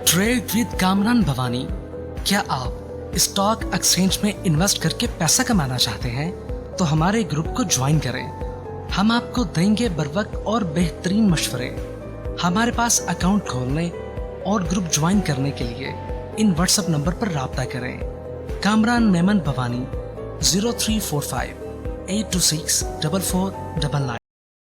Trade with Kamran Bhavani. क्या आप stock exchange में इन्वेस्ट करके पैसा कमाना चाहते हैं तो हमारे ग्रुप को ज्वाइन करें। हम आपको देंगे बर वक्त और बेहतरीन मशवरे। हमारे पास अकाउंट खोलने और ग्रुप ज्वाइन करने के लिए इन व्हाट्सएप नंबर पर राब्ता करें। कामरान मेमन भवानी 0345-826-4499।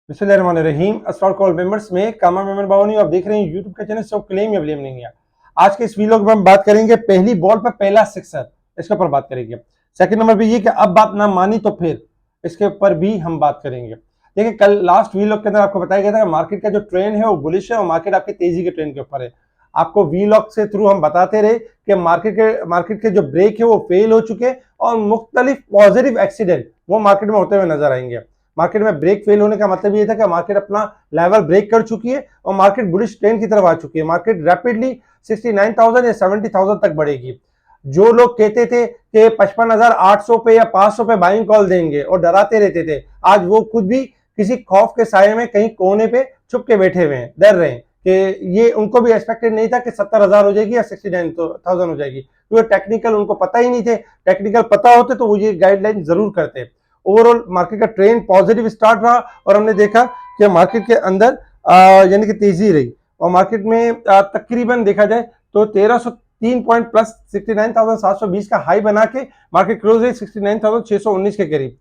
बिस्मिल्लाहिर्रहमानिर्रहीम। अस्सलाम कॉल मेंबर्स में कामरान मेमन भवानी आप देख रहे हैं यूट्यूब का चैनल सो क्लेम या ब्लेम नहीं है। आज के इस वीडियो में हम बात करेंगे पहली बॉल पर पहला सिक्सर, इसके ऊपर बात करेंगे। सेकंड नंबर पे ये कि अब बात ना मानी तो फिर इसके ऊपर भी हम बात करेंगे। देखिए कल लास्ट वीलॉग के अंदर आपको बताया गया था कि मार्केट का जो ट्रेंड है वो बुलिश है और मार्केट आपकी तेजी के ट्रेंड के ऊपर है। आपको वीलॉग से थ्रू हम बताते रहे कि मार्केट के जो ब्रेक है वो फेल हो चुके और मुख्तलिफ पॉजिटिव एक्सीडेंट वो मार्केट में होते हुए नजर आएंगे। मार्केट में ब्रेक फेल होने का मतलब ये था कि मार्केट अपना लेवल ब्रेक कर चुकी है और मार्केट बुलिश ट्रेंड की तरफ आ चुकी है। मार्केट रैपिडली 69,000 या 70,000 तक बढ़ेगी। जो लोग कहते थे कि 55,800 पे या 500 पे बाइंग कॉल देंगे और डराते रहते थे, आज वो खुद भी किसी खौफ के साये में कहीं कोने पे छुप के बैठे हुए हैं, डर रहे हैं कि ये उनको भी एक्सपेक्टेड नहीं था कि 70,000 हो जाएगी या 69,000 हो जाएगी, क्योंकि टेक्निकल उनको पता ही नहीं थे। टेक्निकल पता होते तो वो ये गाइडलाइन जरूर करते। ओवरऑल मार्केट का ट्रेंड पॉजिटिव स्टार्ट रहा और हमने देखा कि मार्केट के अंदर यानी कि तेजी रही और मार्केट में तकरीबन देखा जाए तो 1303 पॉइंट प्लस 69,720 का हाई बना के मार्केट क्लोज रही 69,619 के करीब।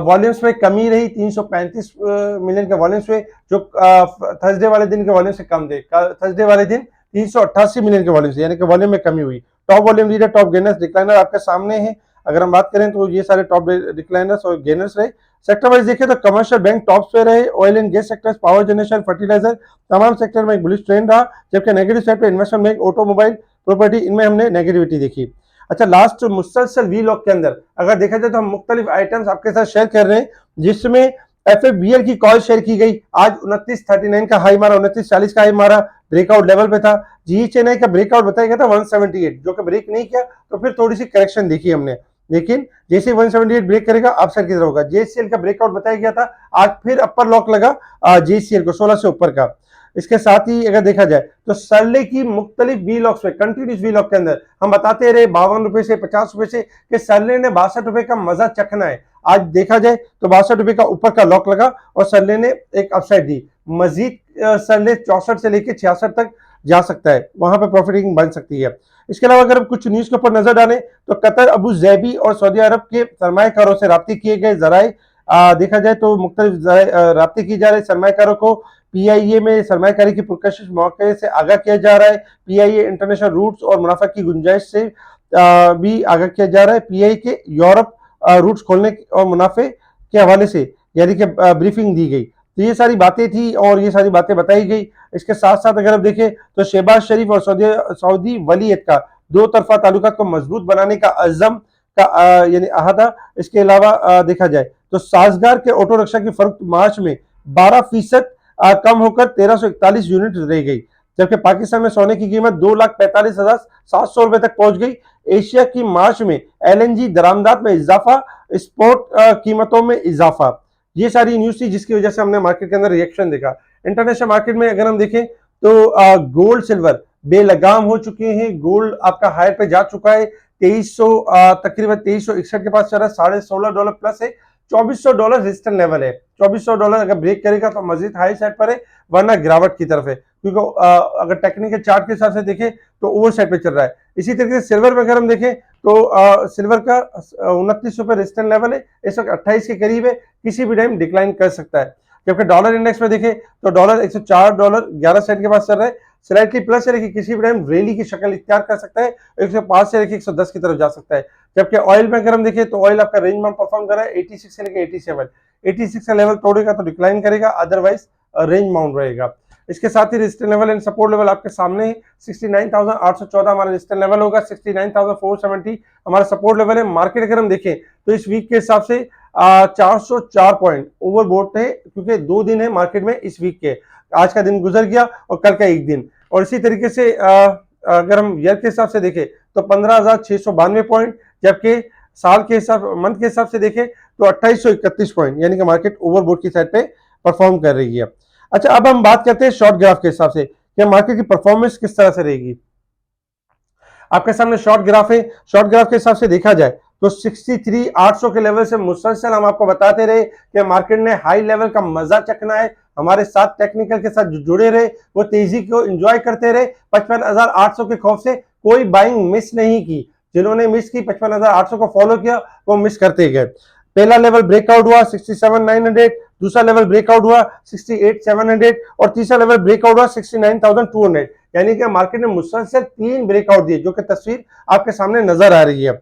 वॉल्यूम्स में कमी रही, 335 मिलियन के वॉल्यूम्स में, जो थर्सडे वाले दिन के वॉल्यूम से कम थे। थर्सडे वाले दिन 388 मिलियन के वॉल्यूम से, यानी कि वॉल्यूम में कमी हुई। Top volume leader, top gainers, decliner आपके सामने है। अगर हम बात करें तो ये सारे टॉप डिक्लाइनर्स और गेनर्स रहे। सेक्टर वाइज देखें तो कमर्शियल बैंक टॉप पे रहे, oil and gas sectors, power generation, fertilizer, तमाम सेक्टर में एक बुलिश ट्रेंड रहा। जबकि नेगेटिव साइड पे इन्वेस्टमेंट बैंक, ऑटोमोबाइल, प्रॉपर्टी, इनमें हमने नेगेटिविटी देखी। अच्छा, लास्ट मुसलसल वीलॉग के अंदर अगर देखा जाए तो हम मुख्तलिफ आइटम्स आपके साथ शेयर कर रहे हैं, जिसमें एफएफबीएल की कॉल शेयर की गई। आज 2939 का हाई मारा, 2940 का हाई मारा, ब्रेकआउट लेवल पे था। जीएचएनआई का ब्रेकआउट बताया गया था 178, जो कि ब्रेक नहीं किया तो फिर थोड़ी सी करेक्शन देखी हमने, लेकिन जैसे 178 ब्रेक करेगा अपसाइड की तरफ होगा। जेसीएल का ब्रेकआउट बताया गया था, आज फिर अपर लॉक लगा जेसीएल को 16 से ऊपर का। इसके साथ ही अगर देखा जाए तो सरले की मुख्तलिफ वीलॉग्स में, कंटिन्यूस वीलॉग के अंदर हम बताते रहे 52 रुपए से 50 रुपए से कि सरले ने 62 रुपए का मजा चखना है। आज देखा जाए तो 62 रुपए का ऊपर का लॉक लगा और सरले ने एक अपसाइड दी। मजीद सरले 64 से लेकर 66 तक जा सकता है, वहां पर प्रॉफिटिंग बन सकती है। इसके अलावा अगर हम कुछ न्यूज के ऊपर नजर डालें तो कतर, अबू ज़ैबी और सऊदी अरब के सरमायाकारों से राब्ते किए गए जराए, देखा जाए तो मुख्तलिफ राब्ते किए जा रहे सरमायाकारों को। पीआईए में सरमायाकारी की पुरकशिश मौके से आगाह किया जा रहा है। पीआईए इंटरनेशनल रूट्स और मुनाफा की गुंजाइश से भी आगाह किया जा रहा है। पीआई के यूरोप रूट्स खोलने और मुनाफे के हवाले से यानी कि ब्रीफिंग दी गई। तो ये सारी बातें थी और ये सारी बातें बताई गई। इसके साथ साथ अगर आप देखें तो शहबाज शरीफ और सऊदी वलीयत का दो तरफा ताल्लुकात को मजबूत बनाने का अज़म का यानी अहदा। इसके अलावा देखा जाए तो साजगार के ऑटो रिक्शा की फरोख्त मार्च में 12% कम होकर 1341 यूनिट रह गई, जबकि पाकिस्तान में सोने की कीमत 2,45,700 रुपए तक पहुंच गई। एशिया की मार्च में एलएनजी दरामदात में इजाफा, स्पोर्ट कीमतों में इजाफा, ये सारी न्यूज थी जिसकी वजह से हमने मार्केट के अंदर रिएक्शन देखा। इंटरनेशनल मार्केट में अगर हम देखें तो गोल्ड सिल्वर बेलगाम हो चुके हैं। गोल्ड आपका हायर पे जा चुका है, 2300 तकरीबन 2361 के पास चल रहा है, $16.5 प्लस है। $2,400 रेजिस्टेंस लेवल है। $2,400 अगर ब्रेक करेगा तो मजीद हाई साइड पर है, वरना गिरावट की तरफ है, क्योंकि अगर टेक्निकल चार्ट के हिसाब से देखें तो ओवर साइड पे चल रहा है। इसी तरीके से सिल्वर में अगर हम देखें तो सिल्वर का 29 रुपए रेजिस्टेंस लेवल है, इस वक्त 28 के करीब है, किसी भी टाइम डिक्लाइन कर सकता है। जबकि डॉलर इंडेक्स में देखें तो डॉलर $104.11 के पास चल रहा है, स्लाइटली प्लस है, लेकिन किसी भी टाइम रैली की शक्ल इख्तियार कर सकता है, 105 से लेकर 110 की तरफ जा सकता है। जबकि ऑयल में अगर हम देखें तो ऑयल आपका रेंज में परफॉर्म कर रहा है 86 से लेकर 87 का लेवल तोड़ेगा तो डिक्लाइन करेगा, अदरवाइज रेंज माउंट रहेगा। इसके साथ ही resistance level and support level आपके सामने है। 69,814 हमारा रेजिस्टेंस लेवल होगा, 69,470 हमारा सपोर्ट लेवल है। मार्केट अगर हम देखें तो इस वीक के हिसाब से 404 पॉइंट ओवरबोट है, क्योंकि 2 दिन है मार्केट में इस वीक के, आज का दिन गुजर गया और कल का एक दिन। और इसी तरीके से अगर हम ईयर के हिसाब से देखें तो 15,692 पॉइंट, जबकि साल के हिसाब मंथ के हिसाब से देखें तो 2,831 पॉइंट, यानी कि मार्केट ओवरबोट की साइड पे परफॉर्म कर रही है। अच्छा, अब हम बात करते हैं शॉर्ट ग्राफ के हिसाब से कि मार्केट की परफॉर्मेंस किस तरह से रहेगी। आपके सामने शॉर्ट ग्राफ है। शॉर्ट ग्राफ के हिसाब से देखा जाए तो 63,800 के लेवल से मुसलसल हम आपको बताते रहे कि मार्केट ने हाई लेवल का मजा चखना है। हमारे साथ टेक्निकल के साथ जुड़े रहे, वो तेजी को एंजॉय करते रहे। 55,800 के खौफ से कोई बाइंग मिस नहीं की। जिन्होंने मिस की 55,800 को फॉलो किया वो मिस करते गए। पहला लेवल ब्रेकआउट हुआ 67,900, दूसरा लेवल ब्रेकआउट हुआ 68,700 और तीसरा लेवल ब्रेकआउट हुआ 69,200। यानी कि मार्केट ने मुसलसल 3 ब्रेकआउट दिए, जो कि तस्वीर आपके सामने नजर आ रही है।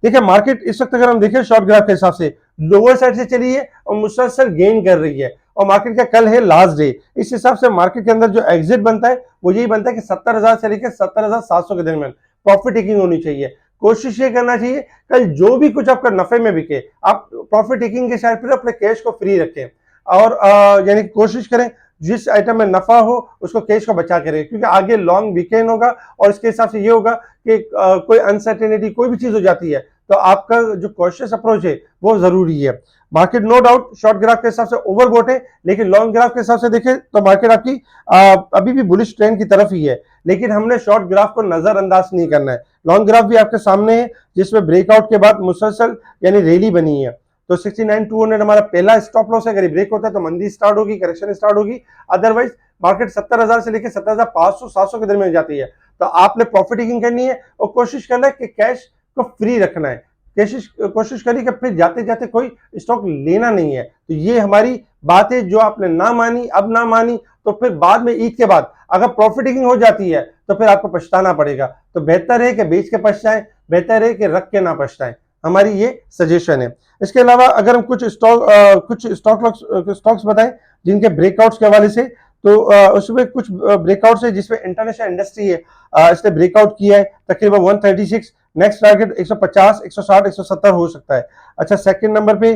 देखिए मार्केट इस वक्त अगर हम देखें शॉर्ट ग्राफ के हिसाब से लोअर साइड से चली है और मुसलसल गेन कर रही है, और मार्केट का कल है लास्ट डे। इस हिसाब से मार्केट के अंदर जो एग्जिट बनता है वो यही बनता है कि 70,000 से लेकर 70,700 के दरमियान प्रॉफिट टेकिंग होनी चाहिए। कोशिश ये करना चाहिए कल जो भी कुछ आपका नफे में बिके, आप प्रॉफिट टेकिंग के साइड पर अपने कैश को फ्री रखें, और यानी कोशिश करें जिस आइटम में नफा हो उसको कैश को बचा के रखें, क्योंकि आगे लॉन्ग वीकेंड होगा और इसके हिसाब से ये होगा कि कोई अनसर्टेनिटी कोई भी चीज हो जाती है तो आपका जो कॉशियस अप्रोच है वो जरूरी है। Market no doubt short graph के हिसाब से ओवरबोट है, लेकिन लॉन्ग ग्राफ के हिसाब से देखें तो मार्केट आपकी अभी भी बुलिश ट्रेंड की तरफ ही है। लेकिन हमने शॉर्ट ग्राफ को नजरअंदाज नहीं करना है। लॉन्ग ग्राफ भी आपके सामने है जिसमें ब्रेकआउट के बाद मुसलसल यानी रैली बनी है। तो 69,200 हमारा पहला स्टॉप लॉस है। अगर ब्रेक होता है तो मंदी स्टार्ट होगी, करेक्शन स्टार्ट होगी। अदरवाइज मार्केट 70,000 से लेकर 70,500 700 के दरमियान जाती है। तो आपने प्रॉफिट टेकिंग करनी है और कोशिश करना है कि कैश को फ्री रखना है। कोशिश करिए कि फिर जाते जाते कोई स्टॉक लेना नहीं है। तो ये हमारी बात है जो आपने ना मानी, अब ना मानी तो फिर बाद में ईद के बाद अगर प्रॉफिट टेकिंग हो जाती है तो फिर आपको पछताना पड़ेगा। तो बेहतर है कि बेच के पछताएं, बेहतर है कि रख के ना पछताएं। हमारी ये सजेशन है। इसके अलावा अगर हम कुछ स्टॉक्स बताएं जिनके ब्रेकआउट्स के हवाले से, तो उसमें कुछ ब्रेकआउट्स है जिसमें इंटरनेशनल इंडस्ट्री है, इसने ब्रेकआउट किया है तकरीबन 136। नेक्स्ट टारगेट 150, 160, 170 हो सकता है। अच्छा, सेकंड नंबर पे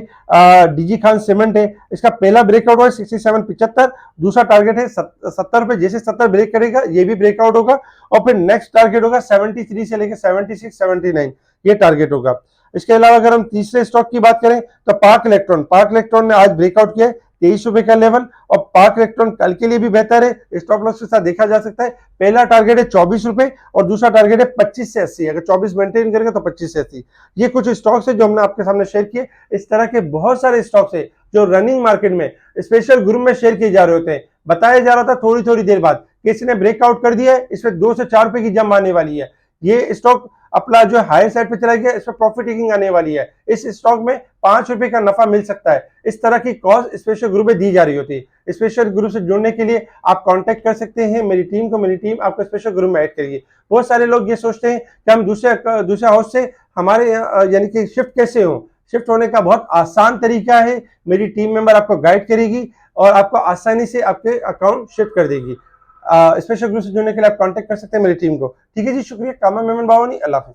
डीजी खान सीमेंट है, इसका पहला ब्रेकआउट हुआ 67.75, दूसरा टारगेट है 70 पे। जैसे 70 ब्रेक करेगा ये भी ब्रेकआउट होगा, और फिर नेक्स्ट टारगेट होगा 73 से लेकर 76, 79 ये टारगेट होगा। इसके अलावा अगर हम तीसरे स्टॉक की बात करें तो पार्क इलेक्ट्रॉन ने आज ब्रेकआउट किया है 23 रुपए का लेवल, और पार्क इलेक्ट्रॉन कल के लिए भी बेहतर है। स्टॉप लॉस के साथ देखा जा सकता है। पहला टारगेट है 24 रुपए और दूसरा टारगेट है 25 से 80। अगर 24 मेंटेन करेंगे तो 25 से 80। ये कुछ स्टॉक्स है जो हमने आपके सामने शेयर किए। इस तरह के बहुत सारे स्टॉक्स है जो रनिंग मार्केट में स्पेशल ग्रुप में शेयर किए जा रहे होते हैं। बताया जा रहा था थोड़ी थोड़ी देर बाद कि इसने ब्रेकआउट कर दिया है, इसमें 2 से 4 रुपए की जंप आने वाली है। ये स्टॉक अपना जो हायर साइड पे चला गया, इसमें प्रॉफिट टेकिंग आने वाली है। इस स्टॉक में 5 रुपए का नफा मिल सकता है। इस तरह की कॉल स्पेशल ग्रुप में दी जा रही होती है। स्पेशल ग्रुप से जुड़ने के लिए आप कांटेक्ट कर सकते हैं मेरी टीम को, मेरी टीम आपको स्पेशल ग्रुप में ऐड करेगी। बहुत सारे लोग ये सोचते हैं कि हम दूसरे हाउस से हमारे यानी कि शिफ्ट कैसे हो। शिफ्ट होने का बहुत आसान तरीका है। मेरी टीम मेंबर आपको गाइड करेगी और आपको आसानी से आपके अकाउंट शिफ्ट कर देगी। स्पेशल ग्रुप से जुड़ने के लिए आप कांटेक्ट कर सकते हैं मेरी टीम को। ठीक है जी, शुक्रिया। कामा मेमन बावनी, अल्लाह हाफिज़।